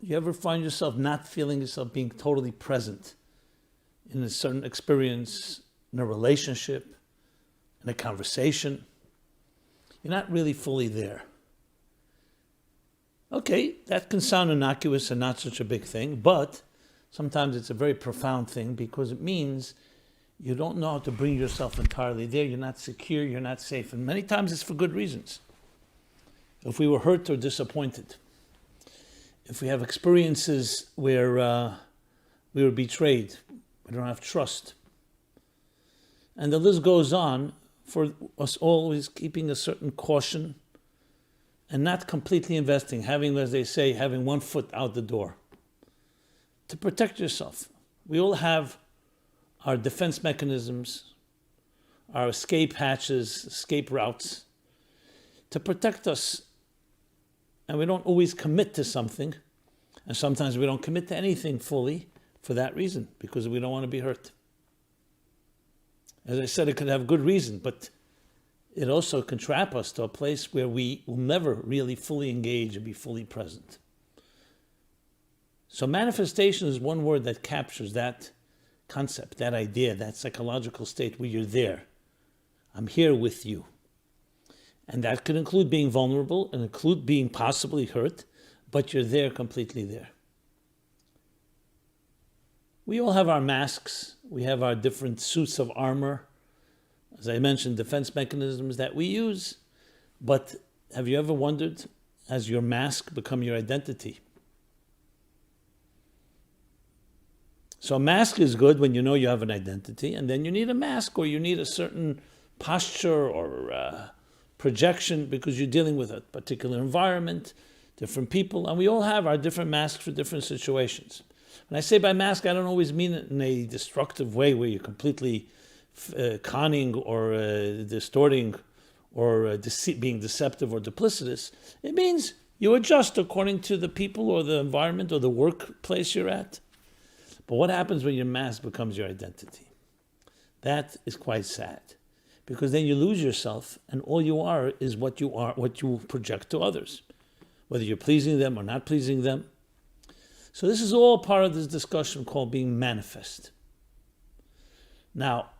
You ever find yourself not feeling yourself being totally present in a certain experience, in a relationship, in a conversation? You're not really fully there. Okay, that can sound innocuous and not such a big thing, but sometimes it's a very profound thing because it means you don't know how to bring yourself entirely there. You're not secure, you're not safe. And many times it's for good reasons. If we were hurt or disappointed, if we have experiences where we were betrayed, we don't have trust. And the list goes on for us always keeping a certain caution and not completely investing, having, as they say, having one foot out the door. To protect yourself. We all have our defense mechanisms, our escape hatches, escape routes to protect us. And we don't always commit to something. And sometimes we don't commit to anything fully for that reason, because we don't want to be hurt. As I said, it could have good reason, but it also can trap us to a place where we will never really fully engage and be fully present. So manifestation is one word that captures that concept, that idea, that psychological state where you're there. I'm here with you. And that could include being vulnerable and include being possibly hurt, but you're there, completely there. We all have our masks. We have our different suits of armor. As I mentioned, defense mechanisms that we use. But have you ever wondered, has your mask become your identity? So a mask is good when you know you have an identity, and then you need a mask or you need a certain posture or projection because you're dealing with a particular environment, different people, and we all have our different masks for different situations. When I say by mask, I don't always mean it in a destructive way where you're completely conning or distorting or being deceptive or duplicitous. It means you adjust according to the people or the environment or the workplace you're at. But what happens when your mask becomes your identity? That is quite sad, because then you lose yourself and all you are is what you project to others, whether you're pleasing them or not pleasing them. So this is all part of this discussion called being manifest. Now,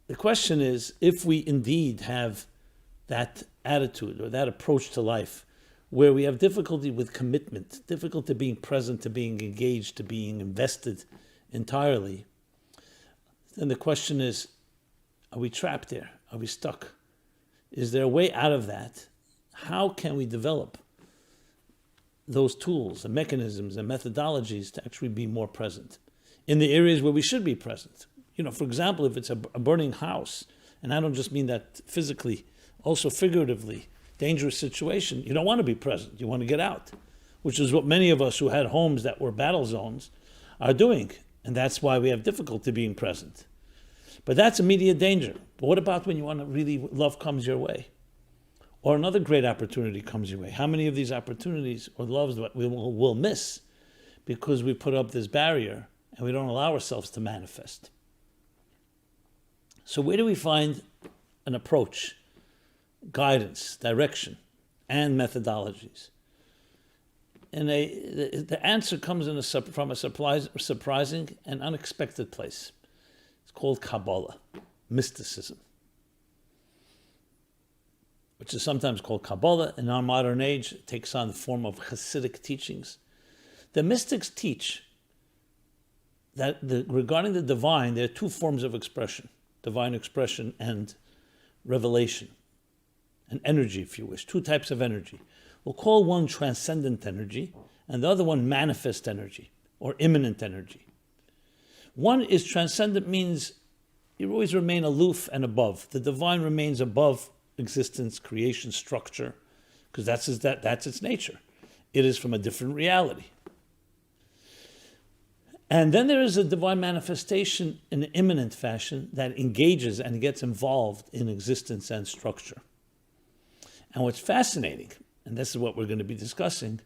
the question is, if we indeed have that attitude or that approach to life where we have difficulty with commitment, difficulty being present, to being engaged, to being invested entirely, then the question is, are we trapped there? Are we stuck? Is there a way out of that? How can we develop those tools and mechanisms and methodologies to actually be more present in the areas where we should be present? For example, if it's a burning house, and I don't just mean that physically, also figuratively, dangerous situation, you don't want to be present. You want to get out, which is what many of us who had homes that were battle zones are doing. And that's why we have difficulty being present. But that's immediate danger. But what about when you want to really, love comes your way? Or another great opportunity comes your way? How many of these opportunities or loves that we'll miss because we put up this barrier and we don't allow ourselves to manifest? So where do we find an approach, guidance, direction, and methodologies? And the answer comes from a surprising and unexpected place. It's called Kabbalah, mysticism, which is sometimes called Kabbalah. In our modern age, it takes on the form of Hasidic teachings. The mystics teach that regarding the divine, there are two forms of expression, divine expression and revelation, and energy, if you wish, two types of energy. We'll call one transcendent energy and the other one manifest energy or immanent energy. One is transcendent, means you always remain aloof and above. The divine remains above existence, creation, structure, because that's its nature. It is from a different reality. And then there is a divine manifestation in an immanent fashion that engages and gets involved in existence and structure. And what's fascinating, and this is what we're going to be discussing,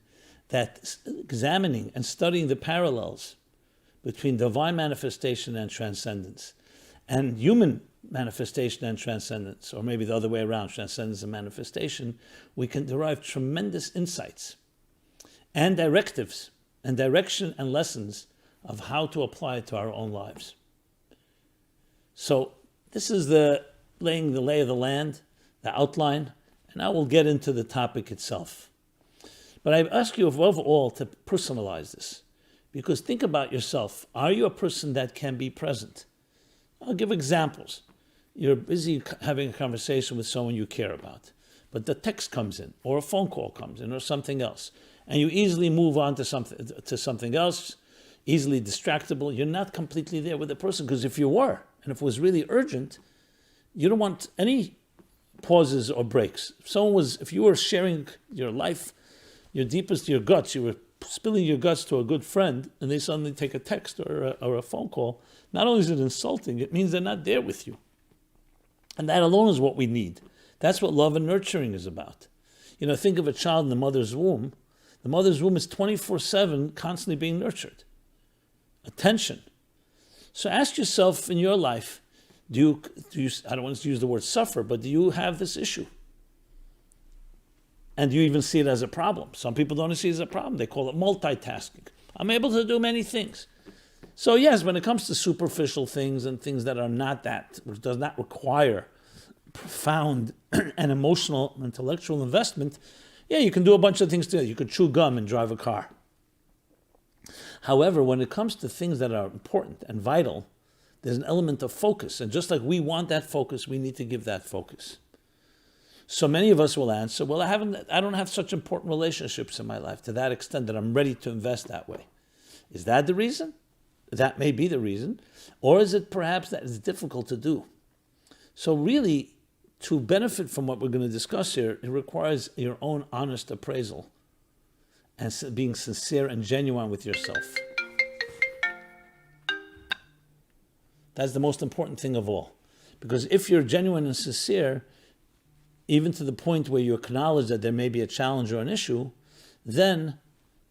that examining and studying the parallels between divine manifestation and transcendence and human manifestation and transcendence, or maybe the other way around, transcendence and manifestation, we can derive tremendous insights and directives and direction and lessons of how to apply it to our own lives. So this is laying the lay of the land, the outline, and now we'll get into the topic itself. But I ask you above all to personalize this, because think about yourself. Are you a person that can be present? I'll give examples. You're busy having a conversation with someone you care about, but the text comes in, or a phone call comes in, or something else, and you easily move on to something else, easily distractible. You're not completely there with the person, because if you were, and if it was really urgent, you don't want any pauses or breaks. If you were sharing your life, your deepest, your guts, you were spilling your guts to a good friend, and they suddenly take a text or a phone call, not only is it insulting, it means they're not there with you. And that alone is what we need. That's what love and nurturing is about. Think of a child in the mother's womb. The mother's womb is 24/7 constantly being nurtured. Attention. So ask yourself in your life, do you, I don't want to use the word suffer, but do you have this issue? And do you even see it as a problem? Some people don't see it as a problem. They call it multitasking. I'm able to do many things. So yes, when it comes to superficial things and things that are not that, which does not require profound and emotional, intellectual investment, yeah, you can do a bunch of things together. You could chew gum and drive a car. However, when it comes to things that are important and vital, there's an element of focus. And just like we want that focus, we need to give that focus. So many of us will answer, well, I don't have such important relationships in my life to that extent that I'm ready to invest that way. Is that the reason? That may be the reason. Or is it perhaps that it's difficult to do? So really, to benefit from what we're going to discuss here, it requires your own honest appraisal and being sincere and genuine with yourself. That's the most important thing of all. Because if you're genuine and sincere, even to the point where you acknowledge that there may be a challenge or an issue, then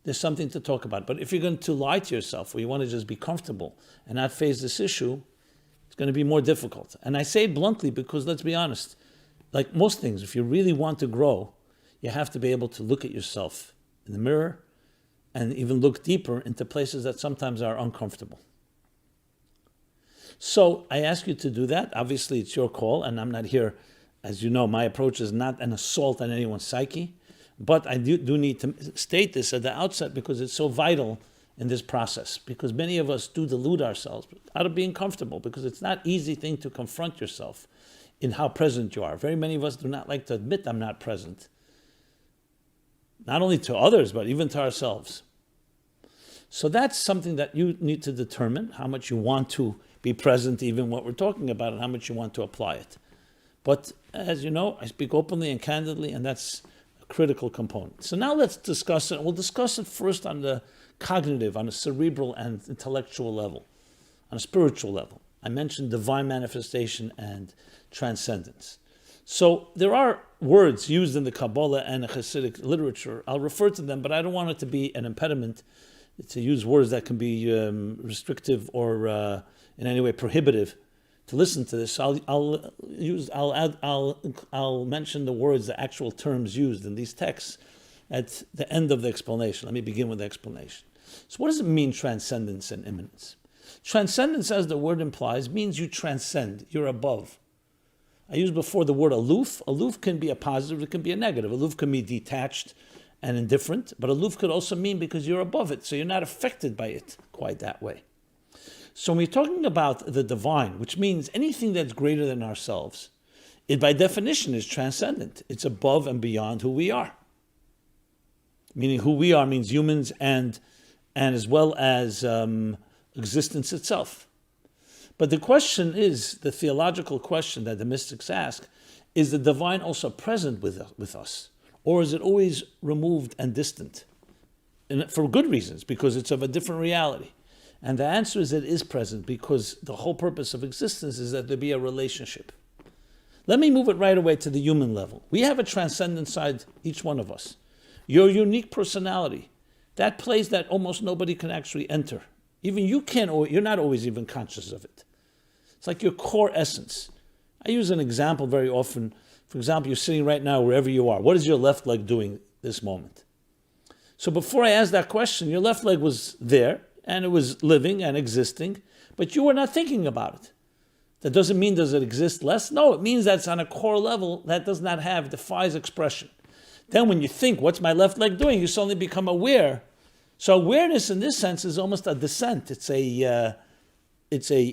there's something to talk about. But if you're going to lie to yourself, or you want to just be comfortable and not face this issue, it's going to be more difficult. And I say it bluntly because, let's be honest, like most things, if you really want to grow, you have to be able to look at yourself in the mirror and even look deeper into places that sometimes are uncomfortable. So I ask you to do that. Obviously, it's your call, and I'm not here, as you know, my approach is not an assault on anyone's psyche, but I do need to state this at the outset because it's so vital in this process, because many of us do delude ourselves out of being comfortable, because it's not an easy thing to confront yourself in how present you are. Very many of us do not like to admit I'm not present, not only to others, but even to ourselves. So that's something that you need to determine, how much you want to be present, even what we're talking about, and how much you want to apply it. But as you know, I speak openly and candidly, and that's a critical component. So now let's discuss it. We'll discuss it first on the cognitive, on a cerebral and intellectual level, on a spiritual level. I mentioned divine manifestation and transcendence. So there are words used in the Kabbalah and the Hasidic literature. I'll refer to them, but I don't want it to be an impediment to use words that can be restrictive or in any way prohibitive to listen to this. I'll mention the words, the actual terms used in these texts at the end of the explanation. Let me begin with the explanation. So what does it mean, transcendence and immanence? Transcendence, as the word implies, means you transcend, you're above. I used before the word aloof. Aloof can be a positive, it can be a negative. Aloof can be detached and indifferent, but aloof could also mean because you're above it, so you're not affected by it quite that way. So when we're talking about the divine, which means anything that's greater than ourselves, it by definition is transcendent. It's above and beyond who we are. Meaning who we are means humans and as well as existence itself. But the question is, the theological question that the mystics ask, is the divine also present with us? Or is it always removed and distant? And for good reasons, because it's of a different reality. And the answer is it is present, because the whole purpose of existence is that there be a relationship. Let me move it right away to the human level. We have a transcendent side, each one of us. Your unique personality, that place that almost nobody can actually enter. Even you can't, you're not always even conscious of it. It's like your core essence. I use an example very often. For example, you're sitting right now wherever you are. What is your left leg doing this moment? So before I asked that question, your left leg was there, and it was living and existing, but you were not thinking about it. That doesn't mean does it exist less? No, it means that's on a core level that does not have, defies expression. Then when you think, what's my left leg doing? You suddenly become aware. So awareness in this sense is almost a descent. It's a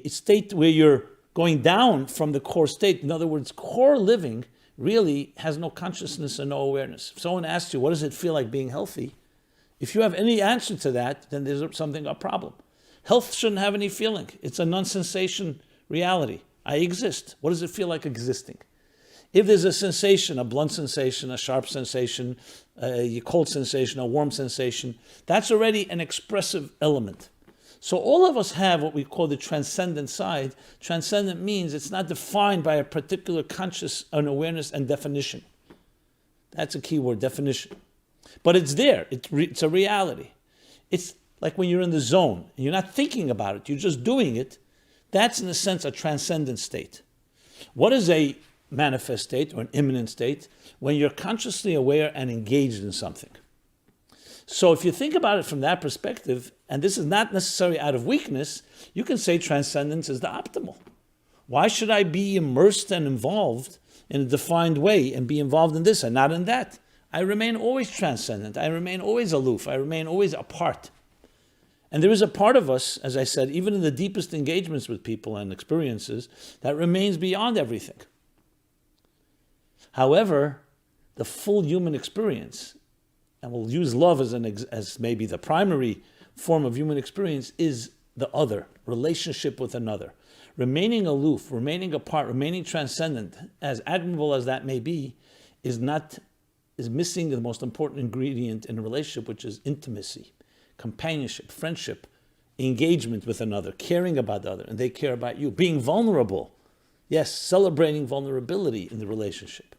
state where you're going down from the core state. In other words, core living really has no consciousness and no awareness. If someone asks you, what does it feel like being healthy? If you have any answer to that, then there's a problem. Health shouldn't have any feeling. It's a non-sensation reality. I exist. What does it feel like existing? If there's a sensation, a blunt sensation, a sharp sensation, a cold sensation, a warm sensation, that's already an expressive element. So all of us have what we call the transcendent side. Transcendent means it's not defined by a particular conscious awareness and definition. That's a key word, definition. But it's there. It's a reality. It's like when you're in the zone and you're not thinking about it, you're just doing it. That's in a sense a transcendent state. What is a manifest state or an immanent state? When you're consciously aware and engaged in something. So if you think about it from that perspective, and this is not necessarily out of weakness, you can say transcendence is the optimal. Why should I be immersed and involved in a defined way and be involved in this and not in that? I remain always transcendent. I remain always aloof. I remain always apart. And there is a part of us, as I said, even in the deepest engagements with people and experiences, that remains beyond everything. However, the full human experience, and we'll use love as maybe the primary form of human experience, is the other, relationship with another. Remaining aloof, remaining apart, remaining transcendent, as admirable as that may be, is missing the most important ingredient in a relationship, which is intimacy, companionship, friendship, engagement with another, caring about the other, and they care about you. Being vulnerable, yes, celebrating vulnerability in the relationship.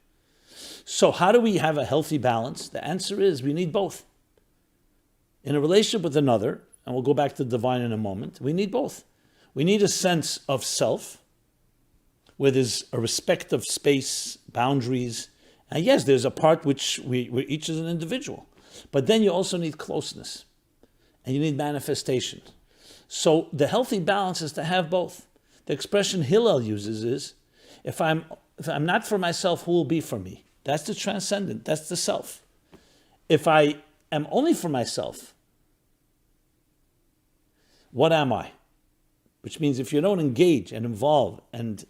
So how do we have a healthy balance? The answer is we need both. In a relationship with another, and we'll go back to the divine in a moment, we need both. We need a sense of self, where there's a respect of space, boundaries, and yes, there's a part where each is an individual. But then you also need closeness, and you need manifestation. So the healthy balance is to have both. The expression Hillel uses is, if I'm not for myself, who will be for me? That's the transcendent, that's the self. If I am only for myself, what am I? Which means if you don't engage and involve and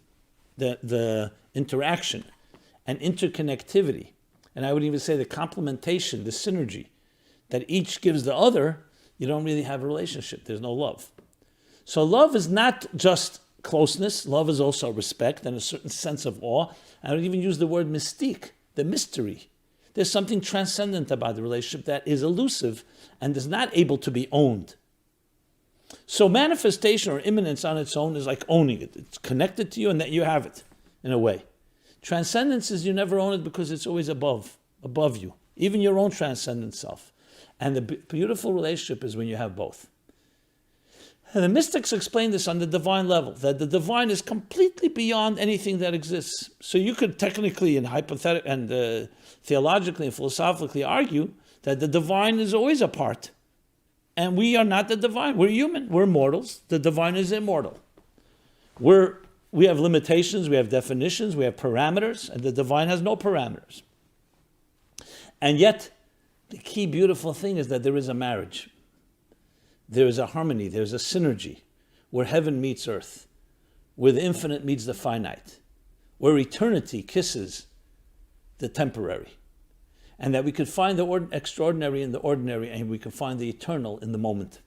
the interaction and interconnectivity, and I would even say the complementation, the synergy that each gives the other, you don't really have a relationship. There's no love. So love is not just closeness. Love is also respect and a certain sense of awe. I would even use the word mystique, the mystery. There's something transcendent about the relationship that is elusive and is not able to be owned. So manifestation or immanence on its own is like owning it. It's connected to you and that you have it in a way. Transcendence is you never own it because it's always above you, even your own transcendent self. And the beautiful relationship is when you have both. And the mystics explain this on the divine level, that the divine is completely beyond anything that exists. So you could technically and theologically and philosophically argue that the divine is always apart. And we are not the divine. We're human. We're mortals. The divine is immortal. We have limitations, we have definitions, we have parameters, and the divine has no parameters. And yet, the key beautiful thing is that there is a marriage. There is a harmony, there's a synergy, where heaven meets earth, where the infinite meets the finite, where eternity kisses the temporary, and that we could find the extraordinary in the ordinary, and we can find the eternal in the moment.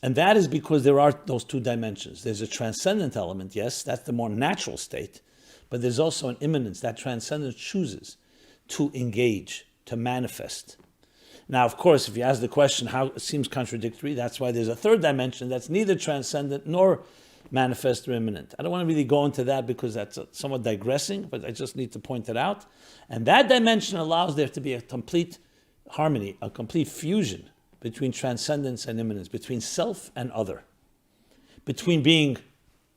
And that is because there are those two dimensions. There's a transcendent element, yes, that's the more natural state, but there's also an immanence. That transcendence chooses to engage, to manifest. Now, of course, if you ask the question how it seems contradictory, that's why there's a third dimension that's neither transcendent nor manifest or immanent. I don't want to really go into that because that's somewhat digressing, but I just need to point it out. And that dimension allows there to be a complete harmony, a complete fusion between transcendence and immanence, between self and other, between being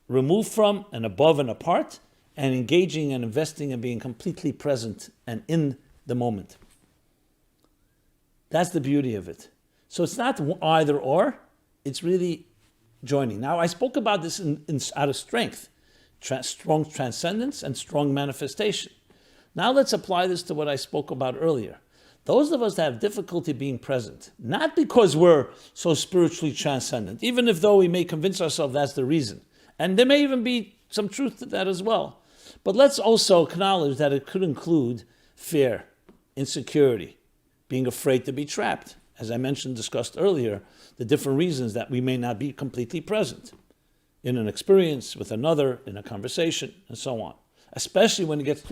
removed from and above and apart, and engaging and investing and being completely present and in the moment. That's the beauty of it. So it's not either or, it's really joining. Now, I spoke about this out of strength, strong transcendence and strong manifestation. Now let's apply this to what I spoke about earlier. Those of us that have difficulty being present, not because we're so spiritually transcendent, even if though we may convince ourselves that's the reason, and there may even be some truth to that as well. But let's also acknowledge that it could include fear, insecurity, being afraid to be trapped. As I mentioned, discussed earlier, the different reasons that we may not be completely present in an experience with another, in a conversation, and so on. Especially when hits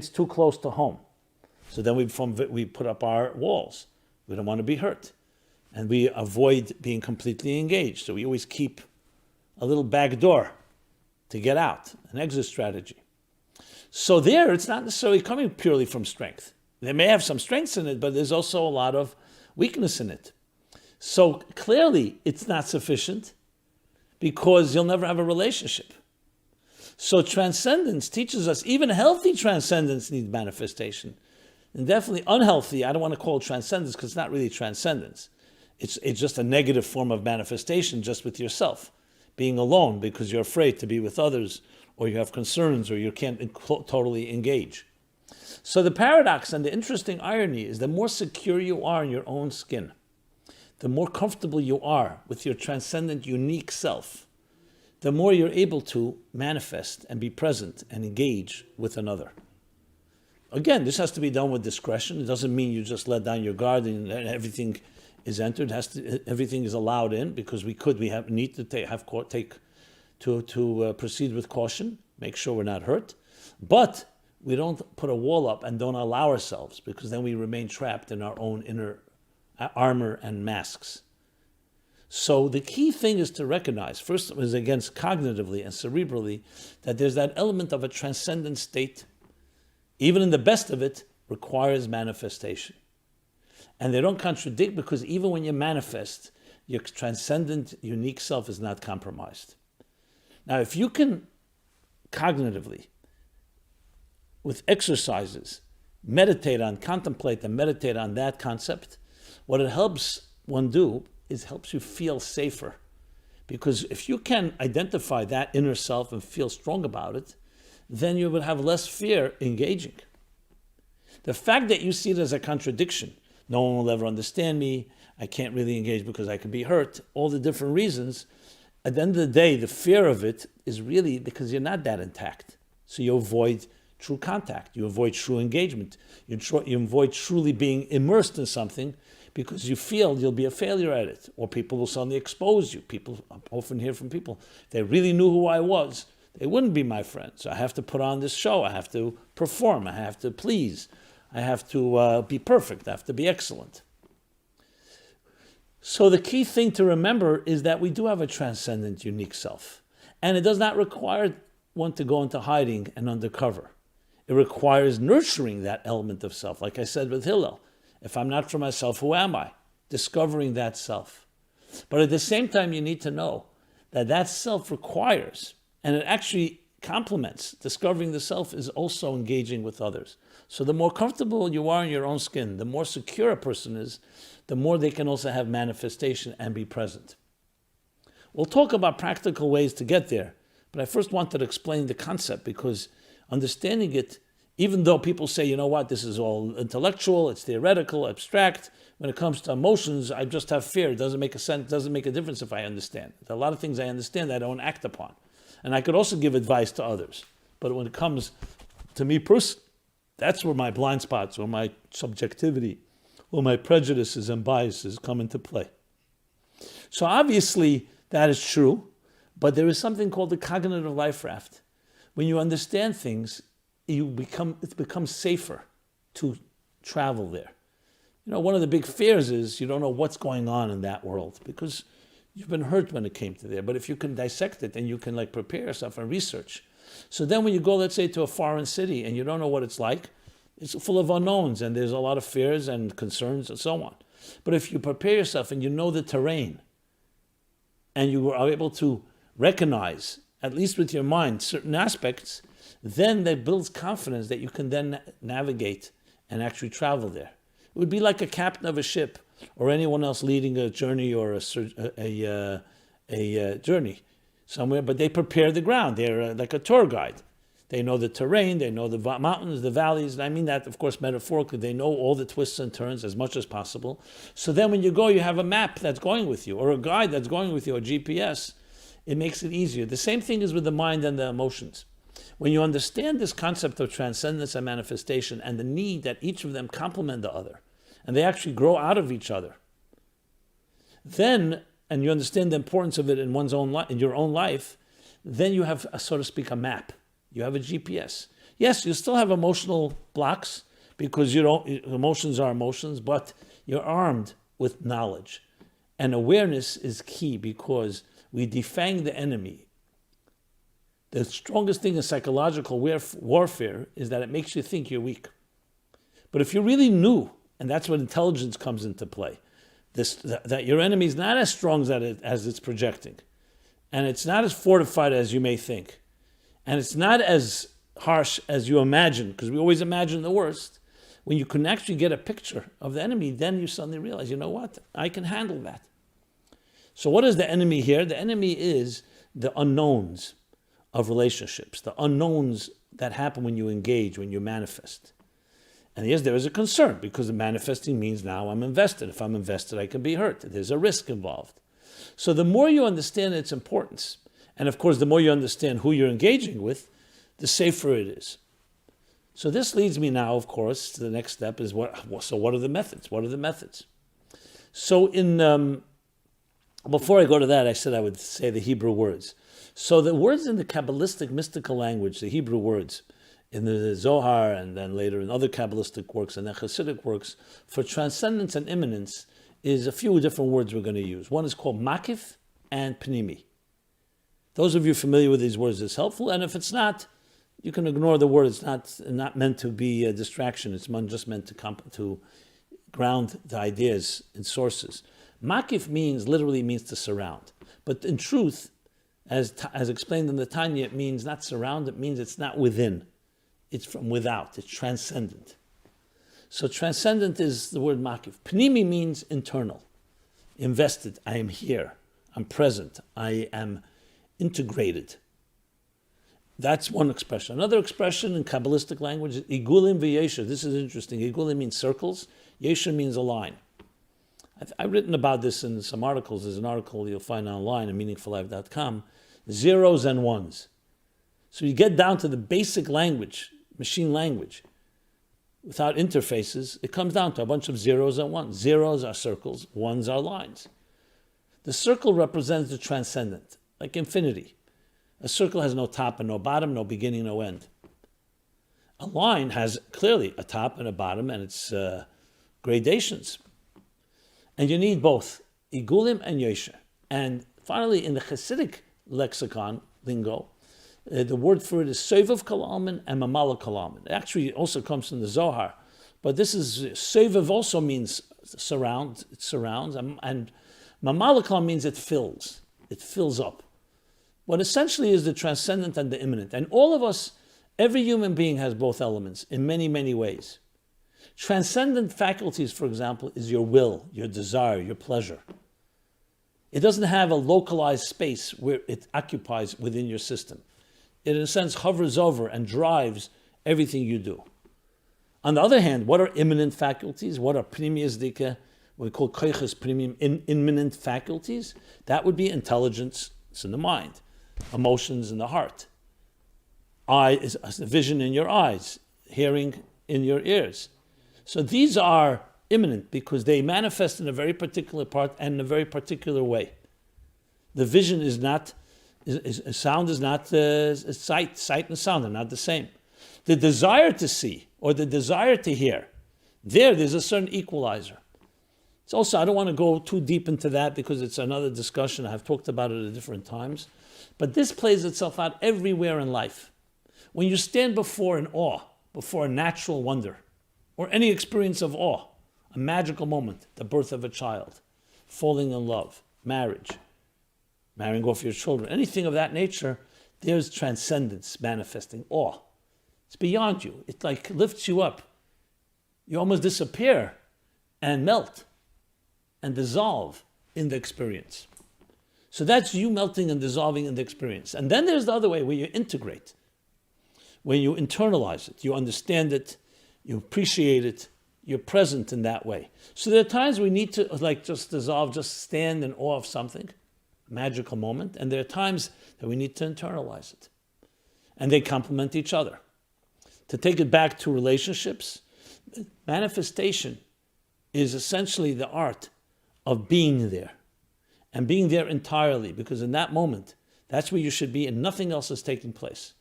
too close to home. So then we put up our walls. We don't want to be hurt, and we avoid being completely engaged. So we always keep a little back door to get out, an exit strategy. So there, it's not necessarily coming purely from strength. They may have some strengths in it, but there's also a lot of weakness in it. So clearly, it's not sufficient because you'll never have a relationship. So transcendence teaches us, even healthy transcendence needs manifestation. And definitely unhealthy, I don't want to call it transcendence because it's not really transcendence. It's just a negative form of manifestation just with yourself. Being alone because you're afraid to be with others, or you have concerns, or you can't totally engage. So the paradox and the interesting irony is the more secure you are in your own skin, the more comfortable you are with your transcendent, unique self, the more you're able to manifest and be present and engage with another. Again, this has to be done with discretion. It doesn't mean you just let down your guard and everything is entered. Everything is allowed in because we need to proceed with caution, make sure we're not hurt. But we don't put a wall up and don't allow ourselves, because then we remain trapped in our own inner armor and masks. So the key thing is to recognize, first is against cognitively and cerebrally, that there's that element of a transcendent state, even in the best of it, requires manifestation. And they don't contradict, because even when you manifest, your transcendent, unique self is not compromised. Now, if you can cognitively, with exercises, contemplate and meditate on that concept, what it helps one do is helps you feel safer. Because if you can identify that inner self and feel strong about it, then you will have less fear engaging. The fact that you see it as a contradiction, no one will ever understand me, I can't really engage because I could be hurt, all the different reasons, at the end of the day, the fear of it is really because you're not that intact. So you avoid true contact, you avoid true engagement, you avoid truly being immersed in something because you feel you'll be a failure at it, or people will suddenly expose you. People, I often hear from people, if they really knew who I was, they wouldn't be my friends. So I have to put on this show, I have to perform, I have to please, I have to be perfect, I have to be excellent. So the key thing to remember is that we do have a transcendent, unique self. And it does not require one to go into hiding and undercover. It requires nurturing that element of self. Like I said with Hillel, if I'm not for myself, who am I? Discovering that self. But at the same time, you need to know that that self requires, and it actually complements, discovering the self is also engaging with others. So the more comfortable you are in your own skin, the more secure a person is, the more they can also have manifestation and be present. We'll talk about practical ways to get there, but I first wanted to explain the concept, because understanding it, even though people say, you know what, this is all intellectual, it's theoretical, abstract, when it comes to emotions, I just have fear. It doesn't make a sense, doesn't make a difference if I understand. There are a lot of things I understand that I don't act upon. And I could also give advice to others. But when it comes to me personally, that's where my blind spots, or my subjectivity, or my prejudices and biases come into play. So obviously that is true, but there is something called the cognitive life raft. When you understand things, it becomes safer to travel there. You know, one of the big fears is you don't know what's going on in that world, because you've been hurt when it came to there. But if you can dissect it and you can prepare yourself and research. So then when you go, let's say, to a foreign city and you don't know what it's like, it's full of unknowns and there's a lot of fears and concerns and so on. But if you prepare yourself and you know the terrain and you are able to recognize, at least with your mind, certain aspects, then that builds confidence that you can then navigate and actually travel there. It would be like a captain of a ship or anyone else leading a journey or a journey somewhere, but they prepare the ground. They're like a tour guide. They know the terrain, they know the mountains, the valleys, and I mean that, of course, metaphorically. They know all the twists and turns as much as possible. So then when you go, you have a map that's going with you, or a guide that's going with you, or GPS. It makes it easier. The same thing is with the mind and the emotions. When you understand this concept of transcendence and manifestation and the need that each of them complement the other, and they actually grow out of each other, then, and you understand the importance of it in one's own in your own life, then you have, so to speak, a map. You have a GPS. Yes, you still have emotional blocks because emotions are emotions, but you're armed with knowledge. And awareness is key because we defang the enemy. The strongest thing in psychological warfare is that it makes you think you're weak. But if you really knew, and that's when intelligence comes into play, that your enemy is not as strong as it's projecting, and it's not as fortified as you may think, and it's not as harsh as you imagine, because we always imagine the worst. When you can actually get a picture of the enemy, then you suddenly realize, you know what? I can handle that. So what is the enemy here? The enemy is the unknowns of relationships, the unknowns that happen when you engage, when you manifest. And yes, there is a concern, because the manifesting means now I'm invested. If I'm invested, I can be hurt. There's a risk involved. So the more you understand its importance, and of course, the more you understand who you're engaging with, the safer it is. So this leads me now, of course, to the next step is what are the methods? What are the methods? So before I go to that, I said I would say the Hebrew words. So the words in the Kabbalistic mystical language, the Hebrew words, in the Zohar and then later in other Kabbalistic works and then Hasidic works, for transcendence and immanence is a few different words we're going to use. One is called makif and pnimi. Those of you familiar with these words is helpful, and if it's not, you can ignore the word. It's not meant to be a distraction. It's just meant to ground the ideas in sources. Makif literally means to surround. But in truth, as explained in the Tanya, it means not surround, it means it's not within. It's from without, it's transcendent. So transcendent is the word makif. Pnimi means internal, invested. I am here, I'm present, I am integrated. That's one expression. Another expression in Kabbalistic language is igulim v'yesha. This is interesting. Igulim means circles. Yesha means a line. I've written about this in some articles. There's an article you'll find online at meaningfullife.com. Zeros and ones. So you get down to the basic language, machine language, without interfaces. It comes down to a bunch of zeros and ones. Zeros are circles, ones are lines. The circle represents the transcendent, like infinity. A circle has no top and no bottom, no beginning, no end. A line has clearly a top and a bottom and its gradations. And you need both, igulim and yesha. And finally, in the Hasidic lexicon, lingo, the word for it is sovev kalalman and mamala kalalman. It actually also comes from the Zohar. But this is, sovev also means surround, it surrounds, and mamala kalalman means it fills up. What essentially is the transcendent and the immanent. And all of us, every human being has both elements in many, many ways. Transcendent faculties, for example, is your will, your desire, your pleasure. It doesn't have a localized space where it occupies within your system. It, in a sense, hovers over and drives everything you do. On the other hand, what are immanent faculties? What are pnimiyas dika, what we call koiches pnimiyim, immanent faculties? That would be intelligence, it's in the mind. Emotions in the heart. Eye is vision in your eyes, hearing in your ears. So these are immanent because they manifest in a very particular part and in a very particular way. The vision is not, sound is not sight. Sight and sound are not the same. The desire to see or the desire to hear, there's a certain equalizer. It's also, I don't want to go too deep into that because it's another discussion. I've talked about it at different times. But this plays itself out everywhere in life. When you stand before an awe, before a natural wonder, or any experience of awe, a magical moment, the birth of a child, falling in love, marriage, marrying off your children, anything of that nature, there's transcendence manifesting, awe. It's beyond you. It like lifts you up. You almost disappear and melt and dissolve in the experience. So that's you melting and dissolving in the experience. And then there's the other way where you integrate, where you internalize it, you understand it, you appreciate it, you're present in that way. So there are times we need to just dissolve, just stand in awe of something, a magical moment, and there are times that we need to internalize it. And they complement each other. To take it back to relationships, manifestation is essentially the art of being there. And being there entirely, because in that moment, that's where you should be and nothing else is taking place.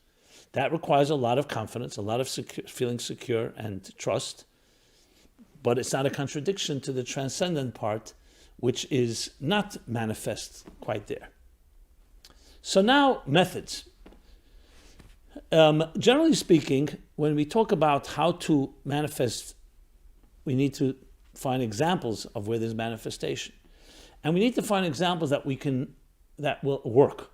That requires a lot of confidence, a lot of feeling secure and trust. But it's not a contradiction to the transcendent part, which is not manifest quite there. So now, methods. Generally speaking, when we talk about how to manifest, we need to find examples of where there's manifestation. And we need to find examples that will work.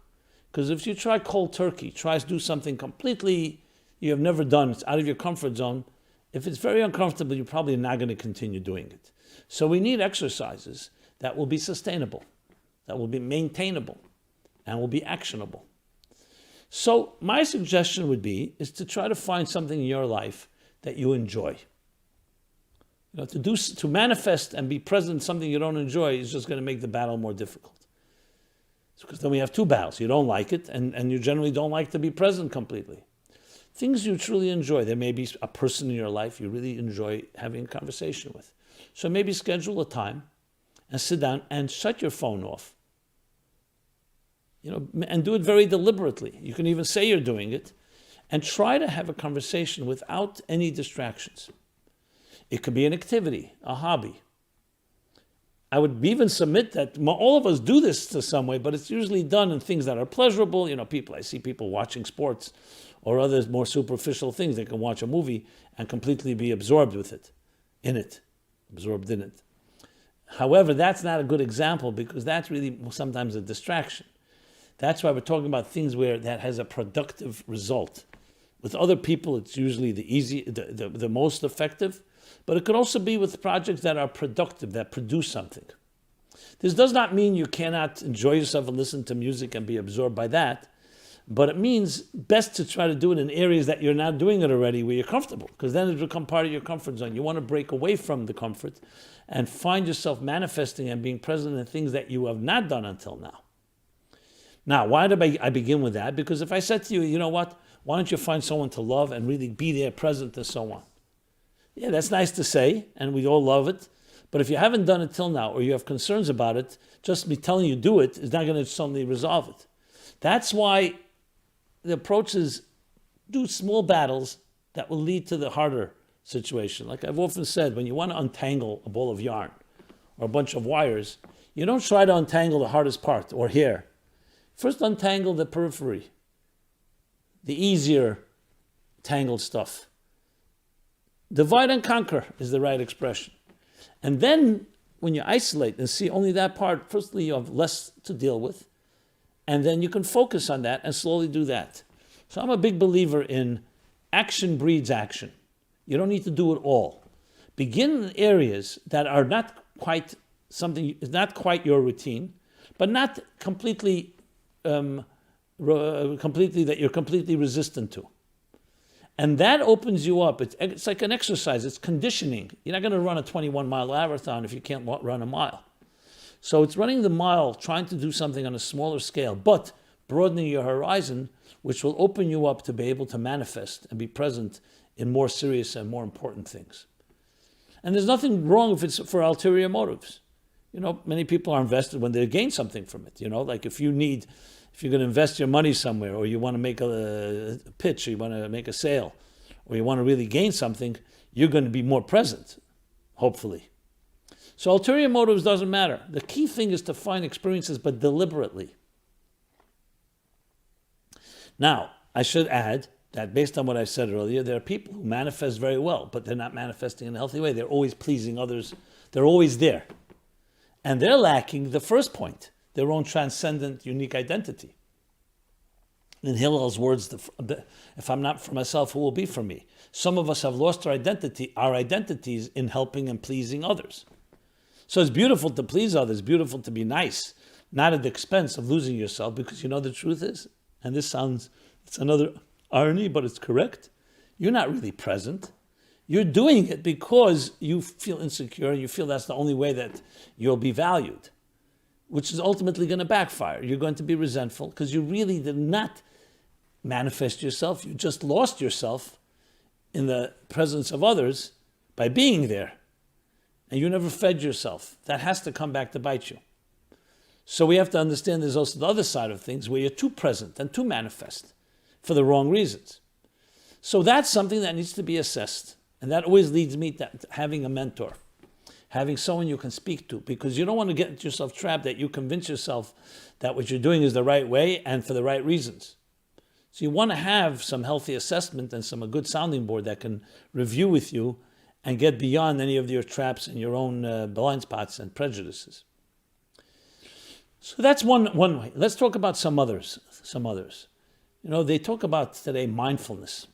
Because if you try cold turkey, try to do something completely you have never done, it's out of your comfort zone, if it's very uncomfortable, you're probably not going to continue doing it. So we need exercises that will be sustainable, that will be maintainable, and will be actionable. So my suggestion would be is to try to find something in your life that you enjoy. To manifest and be present in something you don't enjoy is just going to make the battle more difficult. Because then we have two battles. You don't like it, and you generally don't like to be present completely. Things you truly enjoy. There may be a person in your life you really enjoy having a conversation with. So maybe schedule a time and sit down and shut your phone off. And do it very deliberately. You can even say you're doing it, and try to have a conversation without any distractions. It could be an activity, a hobby. I would even submit that all of us do this to some way, but it's usually done in things that are pleasurable. I see people watching sports or other more superficial things. They can watch a movie and completely be absorbed absorbed in it. However, that's not a good example because that's really sometimes a distraction. That's why we're talking about things where that has a productive result. With other people, it's usually the most effective. But it could also be with projects that are productive, that produce something. This does not mean you cannot enjoy yourself and listen to music and be absorbed by that, but it means best to try to do it in areas that you're not doing it already where you're comfortable, because then it will become part of your comfort zone. You want to break away from the comfort and find yourself manifesting and being present in things that you have not done until now. Now, why did I begin with that? Because if I said to you, you know what, why don't you find someone to love and really be there, present, and so on? Yeah, that's nice to say, and we all love it. But if you haven't done it till now, or you have concerns about it, just me telling you do it is not going to suddenly resolve it. That's why the approach is do small battles that will lead to the harder situation. Like I've often said, when you want to untangle a ball of yarn or a bunch of wires, you don't try to untangle the hardest part or hair. First untangle the periphery, the easier tangled stuff. Divide and conquer is the right expression. And then when you isolate and see only that part, firstly you have less to deal with, and then you can focus on that and slowly do that. So I'm a big believer in action breeds action. You don't need to do it all. Begin in areas that are not quite your routine, but not completely that you're completely resistant to. And that opens you up. It's like an exercise. It's conditioning. You're not going to run a 21-mile marathon if you can't run a mile. So it's running the mile, trying to do something on a smaller scale, but broadening your horizon, which will open you up to be able to manifest and be present in more serious and more important things. And there's nothing wrong if it's for ulterior motives. Many people are invested when they gain something from it. Like if you're going to invest your money somewhere, or you want to make a pitch, or you want to make a sale, or you want to really gain something, you're going to be more present, hopefully. So ulterior motives doesn't matter. The key thing is to find experiences, but deliberately. Now, I should add that based on what I said earlier, there are people who manifest very well, but they're not manifesting in a healthy way. They're always pleasing others. They're always there. And they're lacking the first point, their own transcendent, unique identity. In Hillel's words, if I'm not for myself, who will be for me? Some of us have lost our identities in helping and pleasing others. So it's beautiful to please others, beautiful to be nice, not at the expense of losing yourself, because you know the truth is, and it's another irony, but it's correct, you're not really present. You're doing it because you feel insecure and you feel that's the only way that you'll be valued, which is ultimately going to backfire. You're going to be resentful because you really did not manifest yourself. You just lost yourself in the presence of others by being there. And you never fed yourself. That has to come back to bite you. So we have to understand there's also the other side of things where you're too present and too manifest for the wrong reasons. So that's something that needs to be assessed. And that always leads me to having a mentor, having someone you can speak to, because you don't want to get yourself trapped that you convince yourself that what you're doing is the right way and for the right reasons. So you want to have some healthy assessment and a good sounding board that can review with you and get beyond any of your traps and your own blind spots and prejudices. So that's one way. Let's talk about some others. They talk about today mindfulness.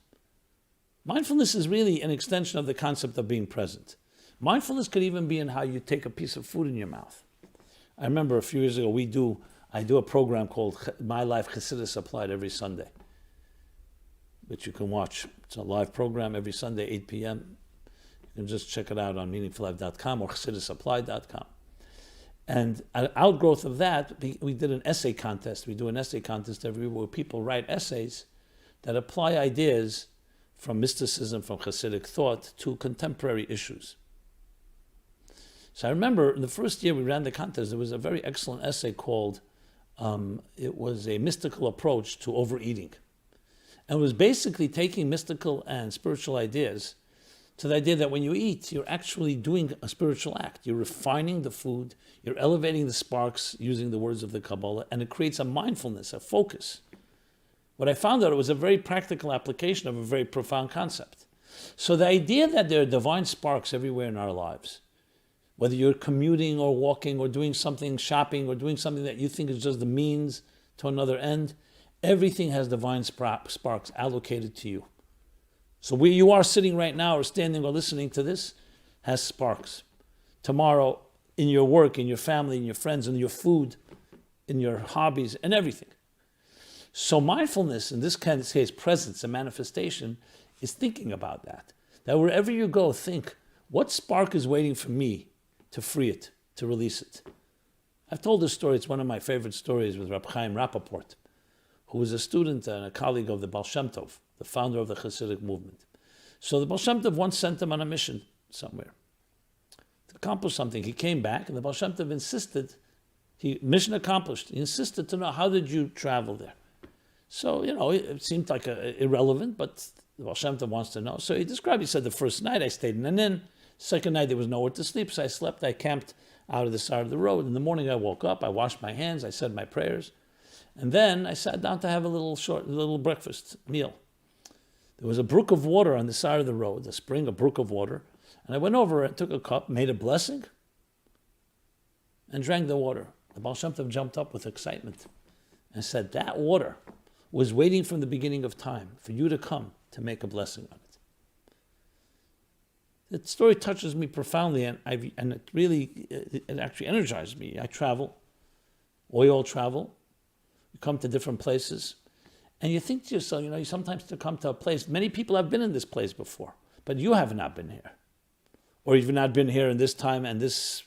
Mindfulness is really an extension of the concept of being present. Mindfulness could even be in how you take a piece of food in your mouth. I remember a few years ago, I do a program called My Life Chassidus Applied every Sunday, which you can watch. It's a live program every Sunday, 8 p.m. You can just check it out on meaningfullife.com or chassidusapplied.com. And an outgrowth of that, we did an essay contest. We do an essay contest every year where people write essays that apply ideas from mysticism, from Hasidic thought, to contemporary issues. So I remember in the first year we ran the contest, there was a very excellent essay called, it was a mystical approach to overeating. And it was basically taking mystical and spiritual ideas to the idea that when you eat, you're actually doing a spiritual act. You're refining the food, you're elevating the sparks using the words of the Kabbalah, and it creates a mindfulness, a focus. What I found out, it was a very practical application of a very profound concept. So the idea that there are divine sparks everywhere in our lives, whether you're commuting or walking or doing something, shopping or doing something that you think is just the means to another end, everything has divine sparks allocated to you. So where you are sitting right now or standing or listening to this has sparks. Tomorrow, in your work, in your family, in your friends, in your food, in your hobbies, and everything. So mindfulness, in this case, presence and manifestation, is thinking about that. That wherever you go, think, what spark is waiting for me to free it, to release it? I've told this story, it's one of my favorite stories with Rabbi Chaim Rappaport, who was a student and a colleague of the Baal Shem Tov, the founder of the Hasidic movement. So the Baal Shem Tov once sent him on a mission somewhere to accomplish something. He came back and the Baal Shem Tov insisted, mission accomplished. He insisted to know, how did you travel there? So, it seemed like irrelevant, but the Baal Shem Tov wants to know. So he described, he said, the first night I stayed in an inn. Second night there was nowhere to sleep, so I slept. I camped out of the side of the road. In the morning I woke up, I washed my hands, I said my prayers. And then I sat down to have a little breakfast meal. There was a brook of water on the side of the road, a brook of water. And I went over and took a cup, made a blessing, and drank the water. The Baal Shem Tov jumped up with excitement and said, that water was waiting from the beginning of time for you to come to make a blessing on it. The story touches me profoundly, and it actually energized me. I travel. We all travel. You come to different places. And you think to yourself, you sometimes to come to a place, many people have been in this place before, but you have not been here. Or you've not been here in this time and this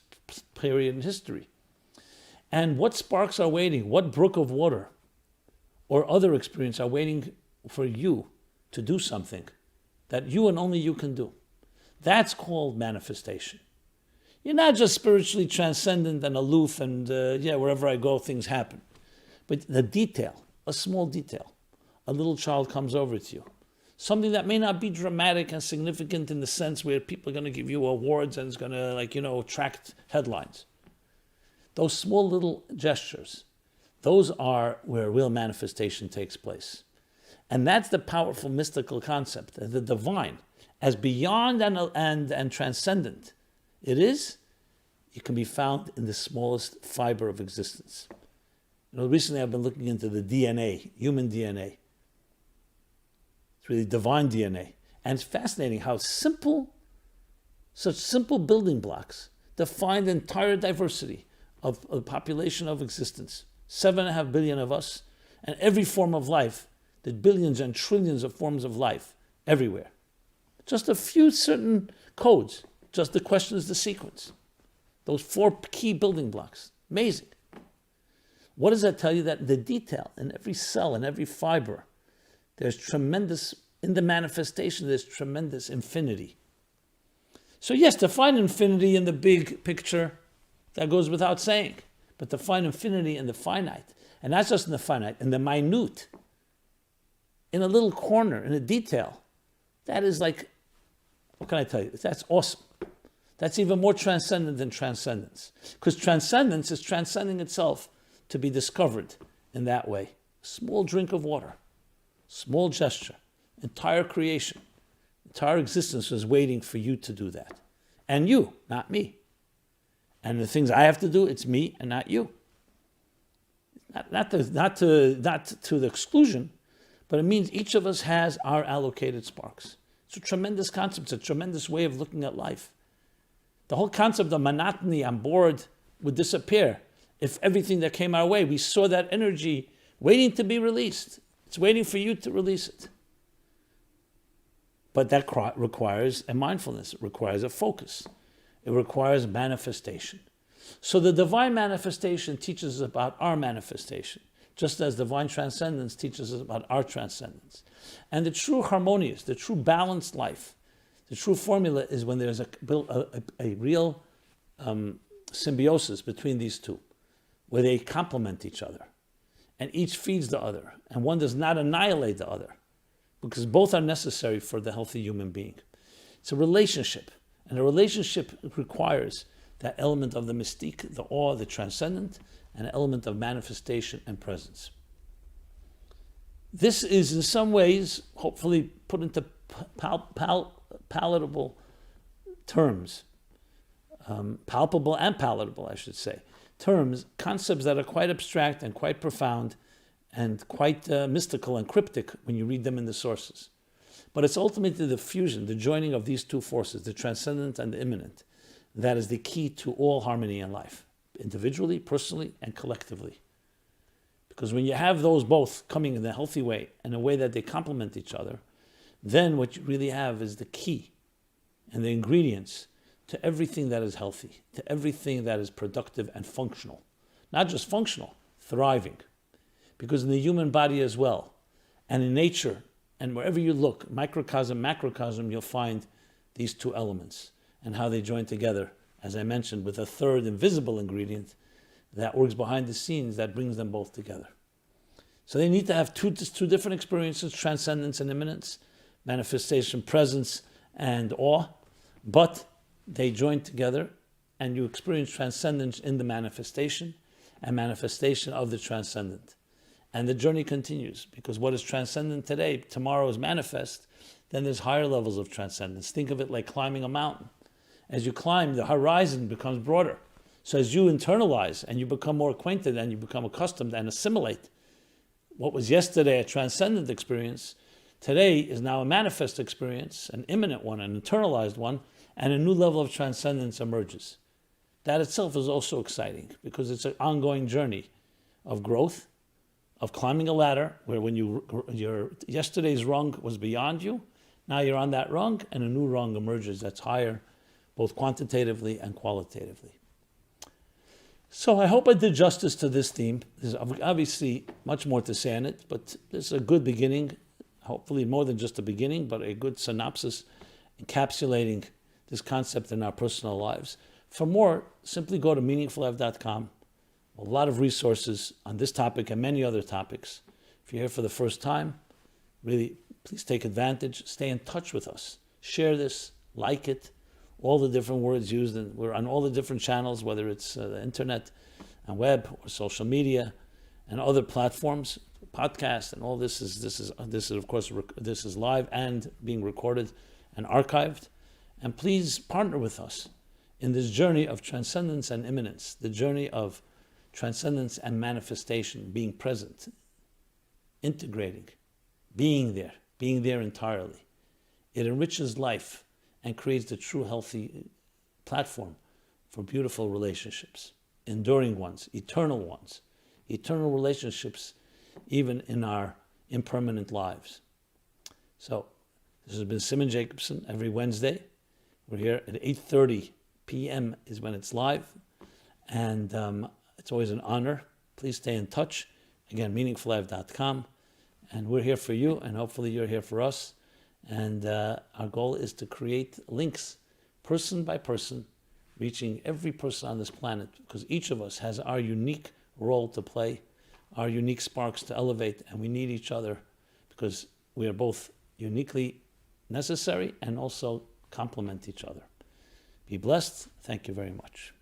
period in history. And what sparks are waiting? What brook of water or other experience are waiting for you to do something that you and only you can do? That's called manifestation. You're not just spiritually transcendent and aloof and wherever I go, things happen. But the detail, a small detail, a little child comes over to you. Something that may not be dramatic and significant in the sense where people are going to give you awards and it's going to, attract headlines. Those small little gestures, those are where real manifestation takes place. And that's the powerful mystical concept, the divine, as beyond and transcendent it can be found in the smallest fiber of existence. Recently I've been looking into the DNA, human DNA. It's really divine DNA. And it's fascinating how such simple building blocks define the entire diversity of the population of existence. 7.5 billion of us, and every form of life, the billions and trillions of forms of life everywhere. Just a few certain codes. Just the question is the sequence. Those 4 key building blocks. Amazing. What does that tell you? That the detail in every cell, in every fiber, there's tremendous, in the manifestation, there's tremendous infinity. So yes, to find infinity in the big picture, that goes without saying. But to find infinity in the finite, and not just in the finite, in the minute, in a little corner, in a detail, that is like, what can I tell you? That's awesome. That's even more transcendent than transcendence. Because transcendence is transcending itself to be discovered in that way. Small drink of water, small gesture, entire creation, entire existence is waiting for you to do that. And you, not me. And the things I have to do, it's me and not you. Not to the exclusion, but it means each of us has our allocated sparks. It's a tremendous concept, it's a tremendous way of looking at life. The whole concept of monotony, I'm bored, would disappear if everything that came our way, we saw that energy waiting to be released. It's waiting for you to release it. But that requires a mindfulness, it requires a focus, it requires manifestation. So the divine manifestation teaches us about our manifestation, just as divine transcendence teaches us about our transcendence. And the true harmonious, the true balanced life, the true formula is when there's a real symbiosis between these two, where they complement each other, and each feeds the other, and one does not annihilate the other, because both are necessary for the healthy human being. It's a relationship, and a relationship requires that element of the mystique, the awe, the transcendent, and an element of manifestation and presence. This is in some ways, hopefully put into palatable terms, palpable and palatable, I should say, terms, concepts that are quite abstract and quite profound and quite mystical and cryptic when you read them in the sources. But it's ultimately the fusion, the joining of these two forces, the transcendent and the immanent, that is the key to all harmony in life, individually, personally, and collectively. Because when you have those both coming in a healthy way, in a way that they complement each other, then what you really have is the key and the ingredients to everything that is healthy, to everything that is productive and functional. Not just functional, thriving. Because in the human body as well, and in nature, and wherever you look, microcosm, macrocosm, you'll find these two elements and how they join together, as I mentioned, with a third invisible ingredient that works behind the scenes that brings them both together. So they need to have two different experiences, transcendence and immanence, manifestation, presence, and awe, but they join together and you experience transcendence in the manifestation and manifestation of the transcendent. And the journey continues, because what is transcendent today, tomorrow is manifest, then there's higher levels of transcendence. Think of it like climbing a mountain. As you climb, the horizon becomes broader. So as you internalize and you become more acquainted and you become accustomed and assimilate what was yesterday a transcendent experience, today is now a manifest experience, an immanent one, an internalized one, and a new level of transcendence emerges. That itself is also exciting because it's an ongoing journey of growth, of climbing a ladder where when your yesterday's rung was beyond you, now you're on that rung and a new rung emerges that's higher, both quantitatively and qualitatively. So I hope I did justice to this theme. There's obviously much more to say on it, but this is a good beginning, hopefully more than just a beginning, but a good synopsis encapsulating this concept in our personal lives. For more, simply go to meaningfullife.com. A lot of resources on this topic and many other topics. If you're here for the first time, really, please take advantage. Stay in touch with us. Share this, like it, all the different words used. And we're on all the different channels, whether it's the internet and web or social media and other platforms, podcasts, and all this is of course this is live and being recorded and archived. And please partner with us in this journey of transcendence and immanence, the journey of transcendence and manifestation, being present, integrating, being there entirely. It enriches life and creates the true healthy platform for beautiful relationships, enduring ones, eternal relationships, even in our impermanent lives. So, this has been Simon Jacobson every Wednesday. We're here at 8:30 p.m. is when it's live. And it's always an honor. Please stay in touch. Again, meaningfullife.com. And we're here for you, and hopefully you're here for us. And our goal is to create links, person by person, reaching every person on this planet, because each of us has our unique role to play, our unique sparks to elevate, and we need each other because we are both uniquely necessary and also complement each other. Be blessed. Thank you very much.